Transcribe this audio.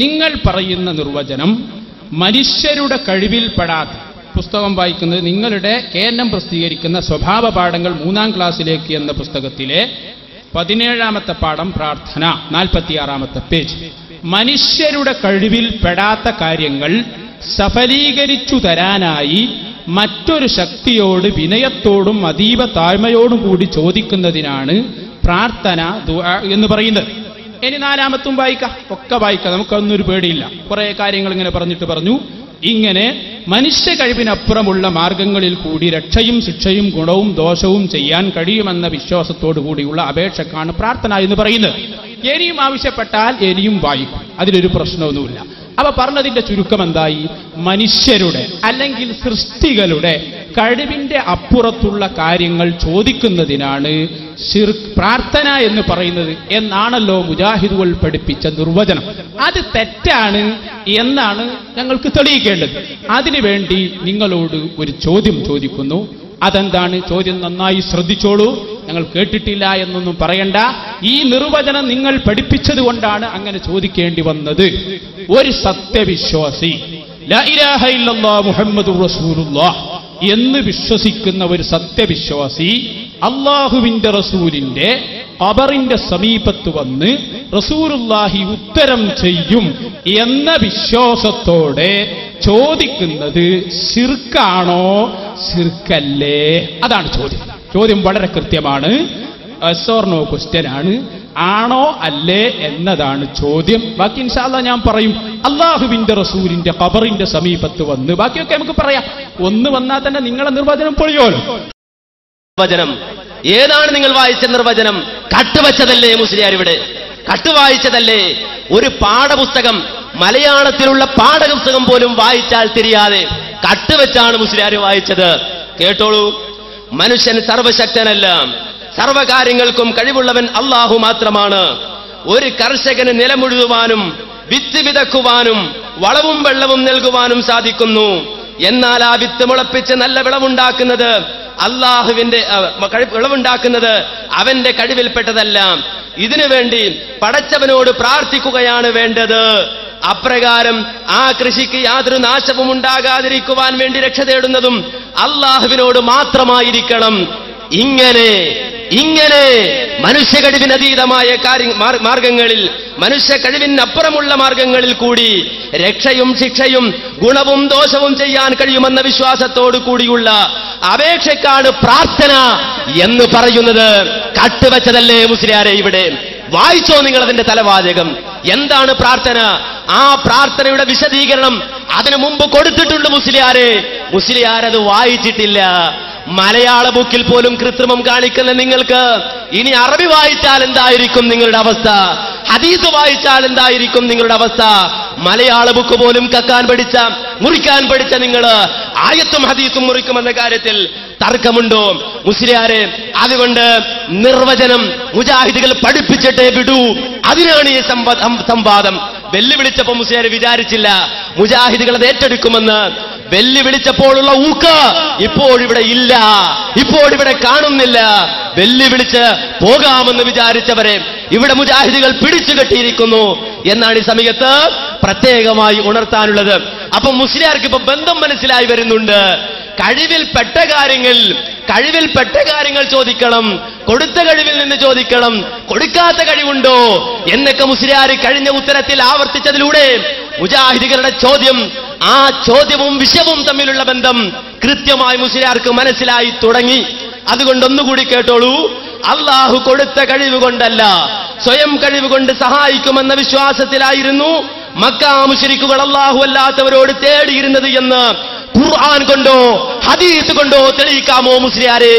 നിങ്ങൾ പറയുന്ന നിർവചനം മനുഷ്യരുടെ കഴിവിൽപ്പെടാത്ത, പുസ്തകം വായിക്കുന്നത് നിങ്ങളുടെ KNM പ്രസിദ്ധീകരിക്കുന്ന സ്വഭാവ പാഠങ്ങൾ 3ാം ക്ലാസ്സിലേക്ക് എന്ന പുസ്തകത്തിലെ 17ാമത്തെ പാഠം പ്രാർത്ഥന, 46ാമത്തെ പേജ്. മനുഷ്യരുടെ കഴിവിൽപ്പെടാത്ത കാര്യങ്ങൾ സഫലീകരിച്ചു തരാനായി മറ്റൊരു ശക്തിയോട് വിനയത്തോടും അതീവ താഴ്മയോടും കൂടി ചോദിക്കുന്നതിനാണ് പ്രാർത്ഥന ദുആ എന്ന് പറയുന്നത്. ഇനി 4ാമത്തും വായിക്കാം, ഒക്കെ വായിക്കാം, നമുക്കൊന്നൊരു പേടിയില്ല. കുറെ കാര്യങ്ങൾ ഇങ്ങനെ പറഞ്ഞു. ഇങ്ങനെ മനുഷ്യ കഴിവിനപ്പുറമുള്ള മാർഗങ്ങളിൽ കൂടി രക്ഷയും ശിക്ഷയും ഗുണവും ദോഷവും ചെയ്യാൻ കഴിയുമെന്ന വിശ്വാസത്തോടു കൂടിയുള്ള അപേക്ഷക്കാണ് പ്രാർത്ഥന എന്ന് പറയുന്നത്. ഇനിയും ആവശ്യപ്പെട്ടാൽ ഇനിയും വായിക്കും, അതിലൊരു പ്രശ്നമൊന്നുമില്ല. അപ്പൊ പറഞ്ഞതിന്റെ ചുരുക്കം എന്തായി? മനുഷ്യരുടെ അല്ലെങ്കിൽ സൃഷ്ടികളുടെ കഴിവിന്റെ അപ്പുറത്തുള്ള കാര്യങ്ങൾ ചോദിക്കുന്നതിനാണ് പ്രാർത്ഥന എന്ന് പറയുന്നത് എന്നാണല്ലോ മുജാഹിദുകൾ പഠിപ്പിച്ച നിർവചനം. അത് തെറ്റാണ് എന്നാണ് ഞങ്ങൾക്ക് തെളിയിക്കേണ്ടത്. അതിനുവേണ്ടി നിങ്ങളോട് ഒരു ചോദ്യം ചോദിക്കുന്നു. അതെന്താണ് ചോദ്യം? നന്നായി ശ്രദ്ധിച്ചോളൂ, ഞങ്ങൾ കേട്ടിട്ടില്ല എന്നൊന്നും പറയണ്ട. ഈ നിർവചനം നിങ്ങൾ പഠിപ്പിച്ചത് കൊണ്ടാണ് അങ്ങനെ ചോദിക്കേണ്ടി വന്നത്. ഒരു സത്യവിശ്വാസി ലാ ഇലാഹ ഇല്ലല്ലാഹ് മുഹമ്മദുർ റസൂലുള്ളാഹ് എന്ന് വിശ്വസിക്കുന്ന ഒരു സത്യവിശ്വാസി അല്ലാഹുവിന്റെ റസൂലിന്റെ ഖബറിന്റെ സമീപത്ത് വന്ന് റസൂലുള്ളാഹി ഉത്തരം ചെയ്യും എന്ന വിശ്വാസത്തോടെ ചോദിക്കുന്നത് ശിർക്കാണോ ശിർക്കല്ലേ? അതാണ് ചോദ്യം. ചോദ്യം വളരെ കൃത്യമാണ്, യെസ് ഓർ നോ ക്വസ്റ്റ്യൻ ആണ്. ആണോ അല്ലേ എന്നതാണ് ചോദ്യം. ബാക്കി ഇൻഷാ അല്ലാഹ് ഞാൻ പറയും. അല്ലാഹുവിന്റെ റസൂലിന്റെ ഖബറിന്റെ സമീപത്ത് വന്ന് ബാക്കിയൊക്കെ നമുക്ക് പറയാം. ഒന്ന് വന്നാൽ തന്നെ നിങ്ങളെ നിർവചനം പൊളിയോലോ. നിർവചനം ഏതാണ് നിങ്ങൾ വായിച്ച നിർവചനം? കട്ടുവച്ചതല്ലേ മുസ്ലിയാർ? ഇവിടെ കട്ടുവായിച്ചതല്ലേ? ഒരു പാഠപുസ്തകം, മലയാളത്തിലുള്ള പാഠപുസ്തകം പോലും വായിച്ചാൽ തിരിയാതെ കട്ടുവെച്ചാണ് മുസ്ലിയാർ വായിച്ചത്. കേട്ടോളൂ, മനുഷ്യൻ സർവശക്തനല്ല, സർവകാര്യങ്ങൾക്കും കഴിവുള്ളവൻ അല്ലാഹു മാത്രമാണ്. ഒരു കർഷകന് നിലമുഴുതുവാനും വിത്ത് വിതക്കുവാനും വളവും വെള്ളവും നൽകുവാനും സാധിക്കുന്നു. എന്നാൽ ആ വിത്ത് മുളപ്പിച്ച് നല്ല വിളവുണ്ടാക്കുന്നത് അല്ലാഹുവിന്റെ വിളവുണ്ടാക്കുന്നത് അവന്റെ കഴിവിൽപ്പെട്ടതല്ല. ഇതിനുവേണ്ടി പടച്ചവനോട് പ്രാർത്ഥിക്കുകയാണ് വേണ്ടത്. അപ്രകാരം ആ കൃഷിക്ക് യാതൊരു നാശവും ഉണ്ടാകാതിരിക്കുവാൻ വേണ്ടി രക്ഷ തേടുന്നതും അല്ലാഹുവിനോട് മാത്രമായിരിക്കണം. ഇങ്ങനെ മനുഷ്യ കഴിവിനതീതമായ മാർഗങ്ങളിൽ, മനുഷ്യ കഴിവിനപ്പുറമുള്ള മാർഗങ്ങളിൽ കൂടി രക്ഷയും ശിക്ഷയും ഗുണവും ദോഷവും ചെയ്യാൻ കഴിയുമെന്ന വിശ്വാസത്തോടു കൂടിയുള്ള അപേക്ഷക്കാണ് പ്രാർത്ഥന എന്ന് പറയുന്നത്. കട്ടുവച്ചതല്ലേ മുസ്ലിയാരെ? ഇവിടെ വായിച്ചോ നിങ്ങൾ അതിന്റെ തലവാചകം. എന്താണ് പ്രാർത്ഥന? ആ പ്രാർത്ഥനയുടെ വിശദീകരണം അതിനു മുമ്പ് കൊടുത്തിട്ടുണ്ട് മുസ്ലിയാരെ. മുസ്ലിയാരത് വായിച്ചിട്ടില്ല. മലയാള ബുക്കിൽ പോലും കൃത്രിമം കാണിക്കുന്ന നിങ്ങൾക്ക് ഇനി അറബി വായിച്ചാൽ എന്തായിരിക്കും നിങ്ങളുടെ അവസ്ഥ? ഹദീസ് വായിച്ചാൽ എന്തായിരിക്കും നിങ്ങളുടെ അവസ്ഥ? മലയാള ബുക്ക് പോലും കക്കാൻ പഠിച്ച, മുറിക്കാൻ പഠിച്ച നിങ്ങൾ ആയത്തും ഹദീസും മുറിക്കുമെന്ന കാര്യത്തിൽ തർക്കമുണ്ടോ മുസ്ലിയാരെ? അതുകൊണ്ട് നിർവചനം മുജാഹിദുകൾ പഠിപ്പിച്ചിട്ടേ വിടൂ. അതിനാണ് ഈ സംവാദം. വെല്ലുവിളിച്ചപ്പോൾ മുസ്ലിയാർ വിചാരിച്ചില്ല മുജാഹിദുകൾ അത് ഏറ്റെടുക്കുമെന്ന്. വെല്ലുവിളിച്ചപ്പോഴുള്ള ഊക്ക് ഇപ്പോഴിവിടെ ഇല്ല, ഇപ്പോഴിവിടെ കാണുന്നില്ല. വെല്ലുവിളിച്ച് പോകാമെന്ന് വിചാരിച്ചവരെ ഇവിടെ മുജാഹിദുകൾ പിടിച്ചു കെട്ടിയിരിക്കുന്നു എന്നാണ് ഈ സമയത്ത് പ്രത്യേകമായി ഉണർത്താനുള്ളത്. അപ്പൊ മുസ്ലിയാർക്ക് ഇപ്പൊ ബന്ധം മനസ്സിലായി വരുന്നുണ്ട്. കഴിവിൽപ്പെട്ട കാര്യങ്ങൾ ചോദിക്കണം, കൊടുത്ത കഴിവിൽ നിന്ന് ചോദിക്കണം. കൊടുക്കാത്ത കഴിവുണ്ടോ എന്നൊക്കെ മുസ്ലിയാർ കഴിഞ്ഞ ഉത്തരത്തിൽ ആവർത്തിച്ചതിലൂടെ മുജാഹിദുകളുടെ ചോദ്യം, ആ ചോദ്യവും വിഷയവും തമ്മിലുള്ള ബന്ധം കൃത്യമായി മുസ്ലിയാർക്ക് മനസ്സിലായി തുടങ്ങി. അതുകൊണ്ടൊന്നുകൂടി കേട്ടോളൂ. അല്ലാഹു കൊടുത്ത കഴിവ് കൊണ്ടല്ല, സ്വയം കഴിവ് കൊണ്ട് സഹായിക്കുമെന്ന വിശ്വാസത്തിലായിരുന്നു മക്കാ മുശ്രിക്കുകൾ അല്ലാഹു അല്ലാത്തവരോട് തേടിയിരുന്നത് എന്ന് ഖുർആൻ കൊണ്ടോ ഹദീസ് കൊണ്ടോ തെളിയിക്കാമോ മുസ്ലിയാരെ?